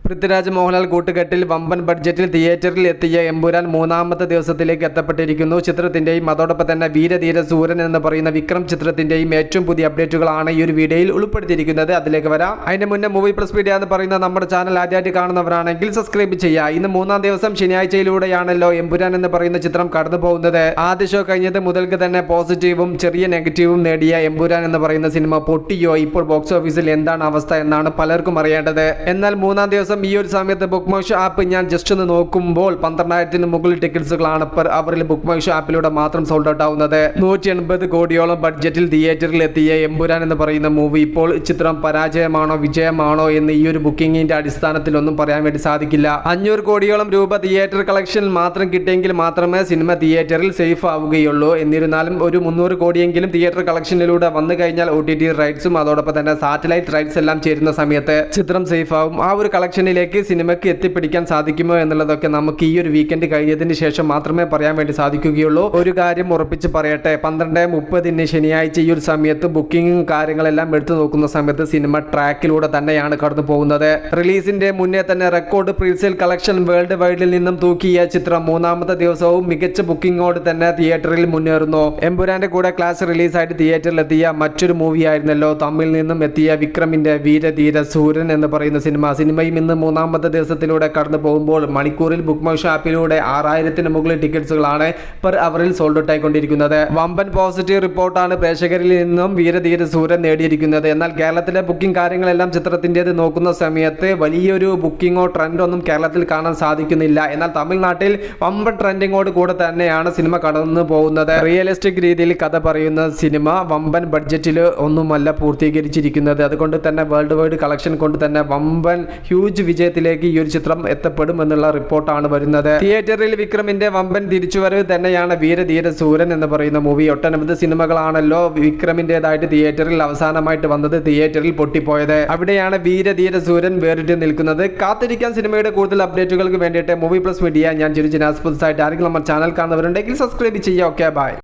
പൃഥ്വിരാജ് മോഹൻലാൽ കൂട്ടുകെട്ടിൽ വമ്പൻ ബഡ്ജറ്റിൽ തിയേറ്ററിൽ എത്തിയ എമ്പുരാൻ മൂന്നാമത്തെ ദിവസത്തിലേക്ക് എത്തപ്പെട്ടിരിക്കുന്നു. ചിത്രത്തിന്റെയും അതോടൊപ്പം തന്നെ വീരധീര സൂരൻ എന്ന് പറയുന്ന വിക്രം ചിത്രത്തിന്റെയും ഏറ്റവും പുതിയ അപ്ഡേറ്റുകളാണ് ഈ ഒരു വീഡിയോയിൽ ഉൾപ്പെടുത്തിയിരിക്കുന്നത്. അതിലേക്ക് വരാം. അതിന്റെ മുന്നേ മൂവി പ്ലസ് മീഡിയ എന്ന് പറയുന്ന നമ്മുടെ ചാനൽ ആദ്യമായിട്ട് കാണുന്നവരാണെങ്കിൽ സബ്സ്ക്രൈബ് ചെയ്യുക. ഇന്ന് മൂന്നാം ദിവസം ശനിയാഴ്ചയിലൂടെയാണല്ലോ എമ്പുരാൻ എന്ന് പറയുന്ന ചിത്രം കടന്നു പോകുന്നത്. ആദ്യ ഷോ കഴിഞ്ഞത് മുതൽക്ക് തന്നെ പോസിറ്റീവും ചെറിയ നെഗറ്റീവും നേടിയ എമ്പുരാൻ എന്ന് പറയുന്ന സിനിമ പൊട്ടിയോ, ഇപ്പോൾ ബോക്സ് ഓഫീസിൽ എന്താണ് അവസ്ഥ എന്നാണ് പലർക്കും അറിയേണ്ടത്. എന്നാൽ മൂന്നാം ദിവസം ഈ ഒരു സമയത്ത് ബുക്ക് മൈ ഷോ ആപ്പ് ഞാൻ ജസ്റ്റ് ഒന്ന് നോക്കുമ്പോൾ 12,000 മുകളിൽ ടിക്കറ്റ്സുകളാണ് പെർ അവറിൽ ബുക്ക് മൈ ഷോ ആപ്പിലൂടെ മാത്രം സോൾഡ് ഔട്ട് ആവുന്നത്. 180 കോടിയോളം ബഡ്ജറ്റിൽ തിയേറ്ററിൽ എത്തിയ എമ്പുരാൻ എന്ന് പറയുന്ന മൂവി ഇപ്പോൾ ചിത്രം പരാജയമാണോ വിജയമാണോ എന്ന് ഈ ഒരു ബുക്കിംഗിന്റെ അടിസ്ഥാനത്തിൽ ഒന്നും പറയാൻ വേണ്ടി സാധിക്കില്ല. 500 കോടിയോളം രൂപ തിയേറ്റർ കളക്ഷൻ മാത്രം കിട്ടിയെങ്കിൽ മാത്രമേ സിനിമ തിയേറ്ററിൽ സേഫ് ആവുകയുള്ളൂ. എന്നിരുന്നാലും ഒരു 300 കോടിയെങ്കിലും തിയേറ്റർ കളക്ഷനിലൂടെ വന്നു കഴിഞ്ഞാൽ OTT റൈറ്റ്സും അതോടൊപ്പം തന്നെ സാറ്റലൈറ്റ് റൈറ്റ്സ് എല്ലാം ചേരുന്ന സമയത്ത് ചിത്രം സേഫ് ആവും. ആ ഒരു കളക്ഷനിലേക്ക് സിനിമയ്ക്ക് എത്തിപ്പിടിക്കാൻ സാധിക്കുമോ എന്നുള്ളതൊക്കെ നമുക്ക് ഈ ഒരു വീക്കെൻഡ് കഴിഞ്ഞതിന് ശേഷം മാത്രമേ പറയാൻ വേണ്ടി സാധിക്കുകയുള്ളൂ. ഒരു കാര്യം ഉറപ്പിച്ച് പറയട്ടെ, 12:30 ശനിയാഴ്ച ഈ ഒരു സമയത്ത് ബുക്കിംഗും കാര്യങ്ങളെല്ലാം എടുത്തു നോക്കുന്ന സമയത്ത് സിനിമ ട്രാക്കിലൂടെ തന്നെയാണ് കടന്നു പോകുന്നത്. റിലീസിന്റെ മുന്നേ തന്നെ റെക്കോർഡ് പ്രീസെയിൽ കളക്ഷൻ വേൾഡ് വൈഡിൽ നിന്നും തൂക്കിയ ചിത്രം മൂന്നാമത്തെ ദിവസവും മികച്ച ബുക്കിംഗോട് തന്നെ തിയേറ്ററിൽ മുന്നേറുന്നു. എമ്പുരാന്റെ കൂടെ ക്ലാസ് റിലീസായിട്ട് തിയേറ്ററിൽ എത്തിയ മറ്റൊരു മൂവി ആയിരുന്നല്ലോ തമിഴിൽ നിന്നും എത്തിയ വിക്രമിന്റെ വീരധീര സൂരൻ എന്ന് പറയുന്ന സിനിമയും ഇന്ന് മൂന്നാമത്തെ ദിവസത്തിലൂടെ കടന്നു പോകുമ്പോൾ മണിക്കൂറിൽ ബുക്ക് മൈ ഷോ ആപ്പിലൂടെ 6,000 മുകളിൽ ടിക്കറ്റ്സുകളാണ് പെർ അവറിൽ സോൾഡ് ഔട്ട് ആയിക്കൊണ്ടിരിക്കുന്നത്. വമ്പൻ പോസിറ്റീവ് റിപ്പോർട്ടാണ് പ്രേക്ഷകരിൽ നിന്നും വീരധീര സൂരൻ നേടിയിരിക്കുന്നത്. എന്നാൽ കേരളത്തിലെ ബുക്കിംഗ് കാര്യങ്ങളെല്ലാം ചിത്രത്തിൻ്റെത് നോക്കുന്ന സമയത്ത് വലിയൊരു ബുക്കിങ്ങോ ട്രെൻഡോ ഒന്നും കേരളത്തിൽ കാണാൻ സാധിക്കുന്നില്ല. എന്നാൽ തമിഴ്നാട്ടിൽ വമ്പൻ ട്രെൻഡിങ്ങോട് കൂടെ തന്നെയാണ് സിനിമ കടന്നു പോകുന്നത്. റിയലിസ്റ്റിക് രീതിയിൽ കഥ പറയുന്ന സിനിമ വമ്പൻ ബഡ്ജറ്റിൽ ഒന്നുമല്ല പൂർത്തീകരിച്ചിരിക്കുന്നത്. അതുകൊണ്ട് തന്നെ വേൾഡ് വൈഡ് കളക്ഷൻ കൊണ്ട് തന്നെ വമ്പൻ ഹ്യൂജ് വിജയത്തിലേക്ക് ഈ ഒരു ചിത്രം എത്തപ്പെടും എന്നുള്ള റിപ്പോർട്ടാണ് വരുന്നത്. തിയേറ്ററിൽ വിക്രമിന്റെ വമ്പൻ തിരിച്ചുവരവ് തന്നെയാണ് വീരധീര സൂരൻ എന്ന് പറയുന്ന മൂവി. ഒട്ടനവധി സിനിമകളാണല്ലോ വിക്രമിന്റേതായിട്ട് തിയേറ്ററിൽ അവസാനമായിട്ട് വന്നത്, തിയേറ്ററിൽ പൊട്ടിപ്പോയത്. അവിടെയാണ് വീരധീര സൂരൻ വേറിട്ട് നിൽക്കുന്നത്. കാത്തിരിക്കാൻ സിനിമയുടെ കൂടുതൽ അപ്ഡേറ്റുകൾക്ക് വേണ്ടിയിട്ട് മൂവി പ്ലസ് മീഡിയ ഞാൻ ജിനാസ്. പുതുസായിട്ട് ആരെങ്കിലും നമ്മുടെ ചാനൽ കാണുന്നവരുണ്ടെങ്കിൽ സബ്സ്ക്രൈബ് ചെയ്യുക. Okay, by.